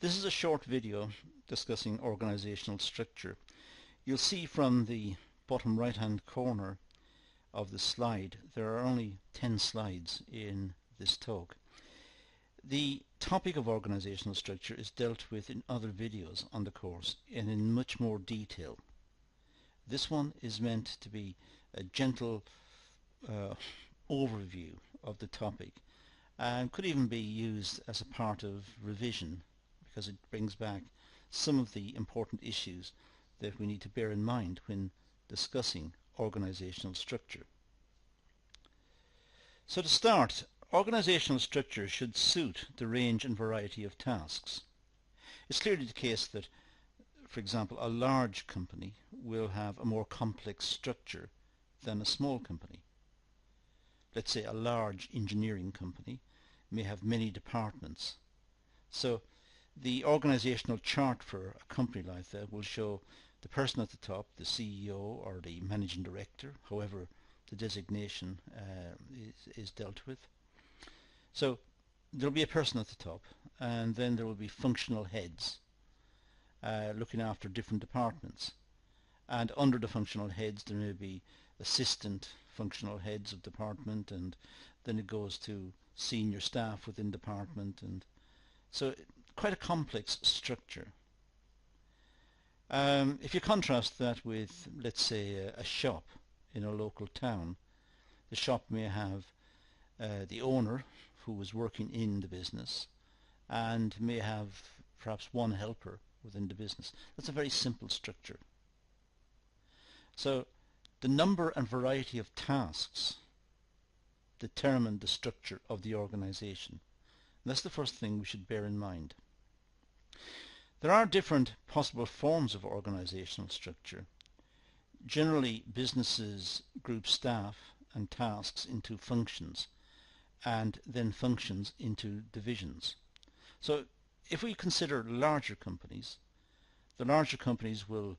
This is a short video discussing organizational structure. You'll see from the bottom right hand corner of the slide there are only 10 slides in this talk. The topic of organizational structure is dealt with in other videos on the course and in much more detail. This one is meant to be a gentle overview of the topic and could even be used as a part of revision, because it brings back some of the important issues that we need to bear in mind when discussing organizational structure. So to start, organizational structure should suit the range and variety of tasks. It's clearly the case that, for example, a large company will have a more complex structure than a small company. Let's say a large engineering company may have many departments. So the organizational chart for a company like that will show the person at the top, the CEO or the managing director, however the designation is dealt with. So there will be a person at the top, and then there will be functional heads looking after different departments. And under the functional heads there may be assistant functional heads of department, and then it goes to senior staff within department, and so quite a complex structure. If you contrast that with, let's say, a shop in a local town, the shop may have the owner who is working in the business and may have perhaps one helper within the business. That's a very simple structure. So the number and variety of tasks determine the structure of the organization. And that's the first thing we should bear in mind. There are different possible forms of organizational structure. Generally, businesses group staff and tasks into functions and then functions into divisions. So if we consider larger companies, the larger companies will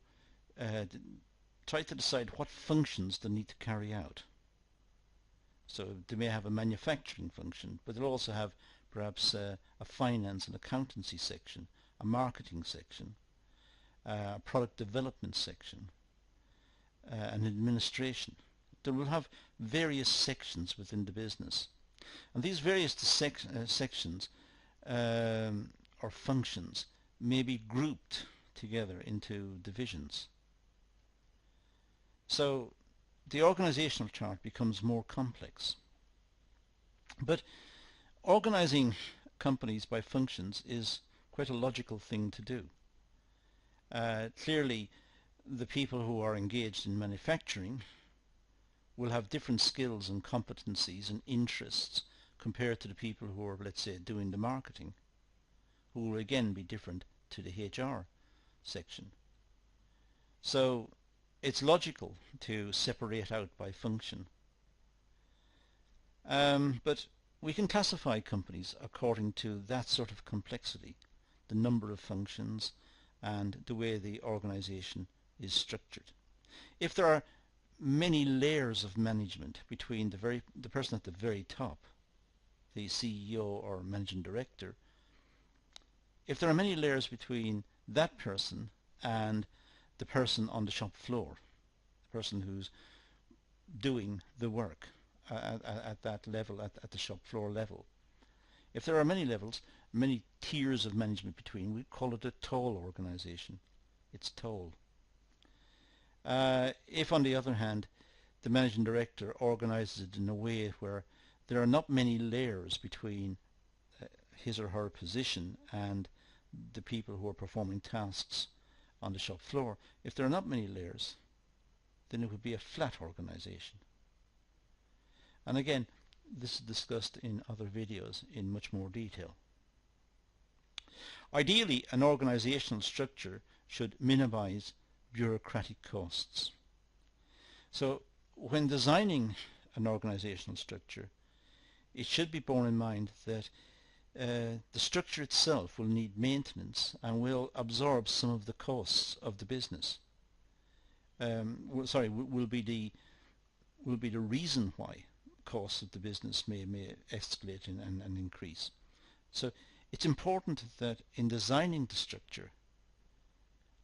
try to decide what functions they need to carry out. So they may have a manufacturing function, but they'll also have perhaps a finance and accountancy section, a marketing section, a product development section, an administration. They will have various sections within the business, and these various sections or functions may be grouped together into divisions. So the organizational chart becomes more complex. But organizing companies by functions is quite a logical thing to do. Clearly, the people who are engaged in manufacturing will have different skills and competencies and interests compared to the people who are, let's say, doing the marketing, who will again be different to the HR section. So it's logical to separate out by function. But we can classify companies according to that sort of complexity, the number of functions and the way the organization is structured. If there are many layers of management between the person at the very top, the CEO or managing director, if there are many layers between that person and the person on the shop floor, the person who's doing the work at that level, at the shop floor level. If there are many levels, many tiers of management between, we call it a tall organization. It's tall. If, on the other hand, the managing director organizes it in a way where there are not many layers between his or her position and the people who are performing tasks on the shop floor, if there are not many layers, then it would be a flat organization. And again, this is discussed in other videos in much more detail. Ideally, an organizational structure should minimize bureaucratic costs. So when designing an organizational structure, it should be borne in mind that the structure itself will need maintenance and will absorb some of the costs of the business. Will be the reason why costs of the business may escalate and increase. So It's important that in designing the structure,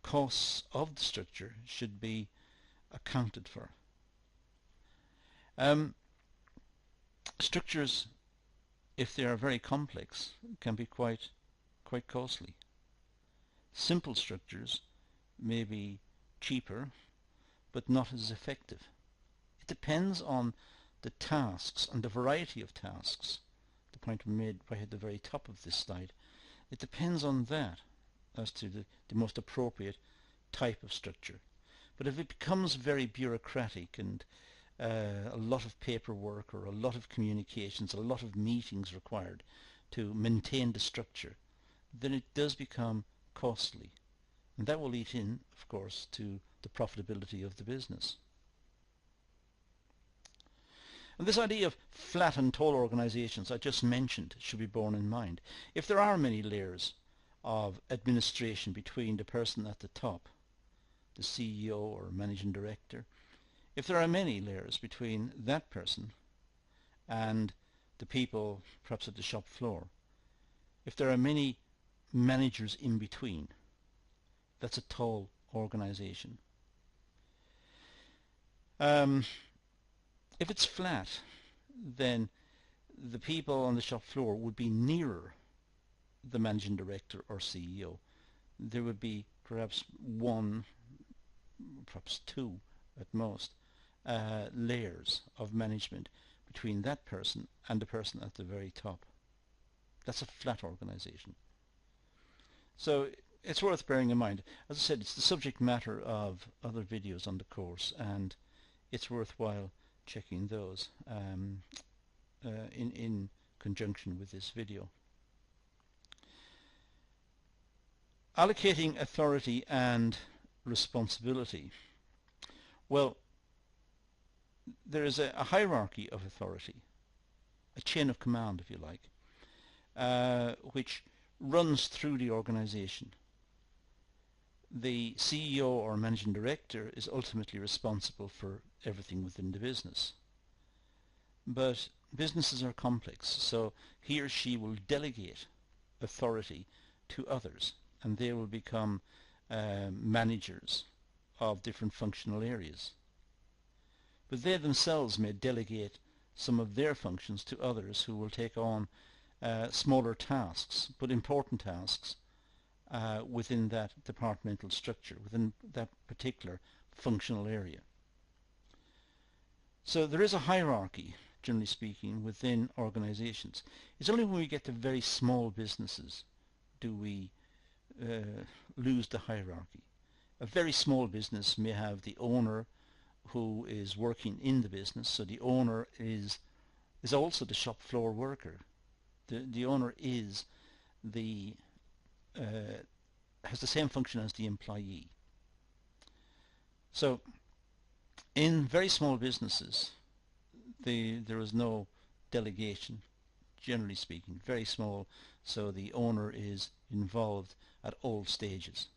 costs of the structure should be accounted for. Structures, if they are very complex, can be quite costly. Simple structures may be cheaper, but not as effective. It depends on the tasks and the variety of tasks. The point we made right at the very top of this slide. It depends on that as to the most appropriate type of structure. But if it becomes very bureaucratic and a lot of paperwork or a lot of communications, a lot of meetings required to maintain the structure, then it does become costly. And that will eat in, of course, to the profitability of the business. And this idea of flat and tall organizations I just mentioned should be borne in mind. If there are many layers of administration between the person at the top, the CEO or managing director, if there are many layers between that person and the people perhaps at the shop floor, if there are many managers in between, that's a tall organization. If it's flat, then the people on the shop floor would be nearer the managing director or CEO. There would be perhaps one, perhaps two at most, layers of management between that person and the person at the very top. That's a flat organization. So it's worth bearing in mind. As I said, it's the subject matter of other videos on the course, and it's worthwhile checking those in conjunction with this video. Allocating authority and responsibility. Well, there is a hierarchy of authority, a chain of command, if you like, which runs through the organization. The CEO or managing director is ultimately responsible for everything within the business. But businesses are complex, so he or she will delegate authority to others, and they will become managers of different functional areas. But they themselves may delegate some of their functions to others who will take on smaller tasks, but important tasks within that departmental structure, within that particular functional area. So there is a hierarchy, generally speaking, within organizations. It's only when we get to very small businesses do we lose the hierarchy. A very small business may have the owner who is working in the business, so the owner is also the shop floor worker. The owner is has the same function as the employee. So in very small businesses there is no delegation, generally speaking, very small, so the owner is involved at all stages.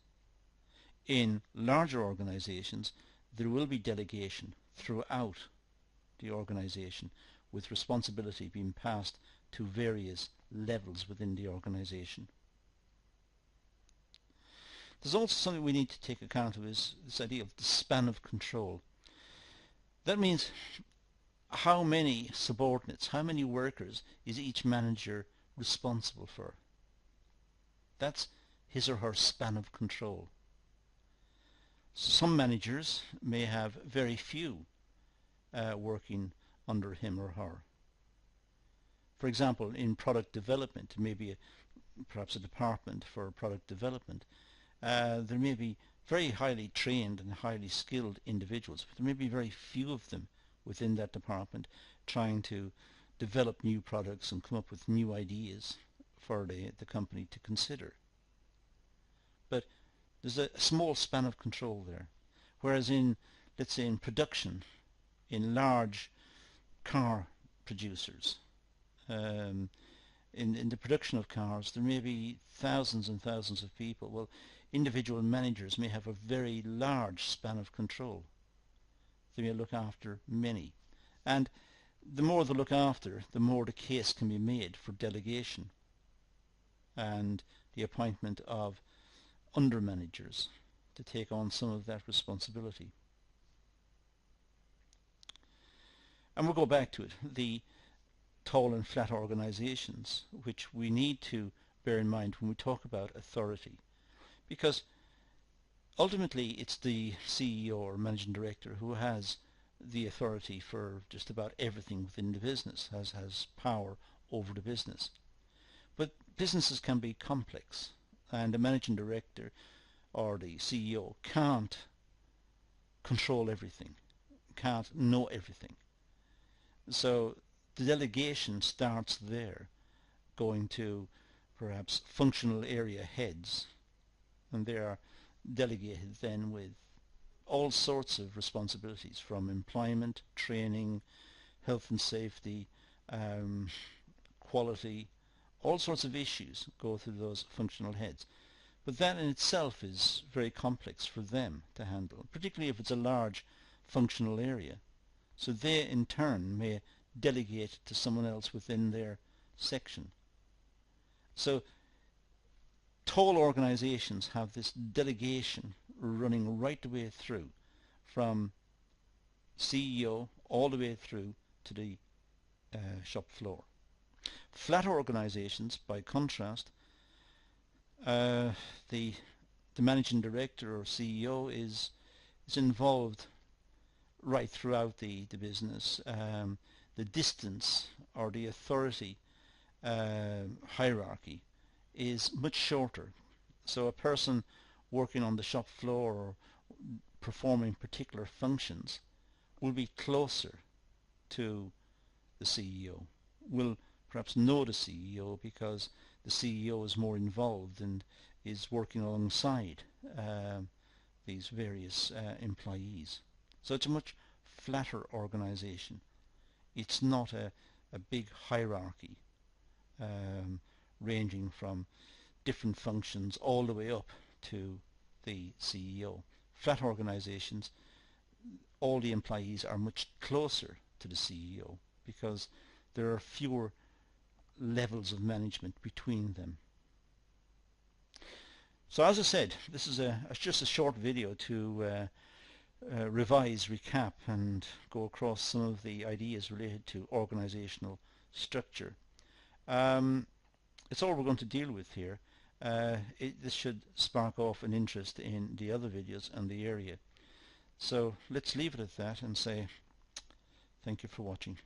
In larger organizations there will be delegation throughout the organization, with responsibility being passed to various levels within the organization. There's also something we need to take account of, is this idea of the span of control. That means how many subordinates, how many workers is each manager responsible for. That's his or her span of control. So some managers may have very few working under him or her. For example, in product development, maybe perhaps a department for product development, there may be very highly trained and highly skilled individuals, but there may be very few of them within that department trying to develop new products and come up with new ideas for the company to consider. But there's a small span of control there. Whereas in, let's say, in production, in large car producers, in the production of cars, there may be thousands and thousands of people. Well, individual managers may have a very large span of control. They may look after many. And the more they look after, the more the case can be made for delegation. and the appointment of under managers to take on some of that responsibility. And we'll go back to it, the tall and flat organizations, which we need to bear in mind when we talk about authority, because ultimately it's the CEO or managing director who has the authority for just about everything within the business, has power over the business. But businesses can be complex, and the managing director or the CEO can't control everything, can't know everything. So the delegation starts there, going to perhaps functional area heads, and they are delegated then with all sorts of responsibilities, from employment, training, health and safety, quality, all sorts of issues go through those functional heads. But that in itself is very complex for them to handle, particularly if it's a large functional area. So they in turn may delegate to someone else within their section. So tall organizations have this delegation running right the way through, from CEO all the way through to the shop floor. Flat organizations, by contrast, the managing director or CEO is involved right throughout the business. The distance or the authority hierarchy is much shorter. So a person working on the shop floor or performing particular functions will be closer to the CEO, will perhaps know the CEO because the CEO is more involved and is working alongside these various employees. So it's a much flatter organization. It's not a big hierarchy ranging from different functions all the way up to the CEO. Flat organizations, all the employees are much closer to the CEO because there are fewer levels of management between them. So as I said, this is just a short video to revise, recap, and go across some of the ideas related to organizational structure. It's all we're going to deal with here. This should spark off an interest in the other videos and the area. So let's leave it at that and say thank you for watching.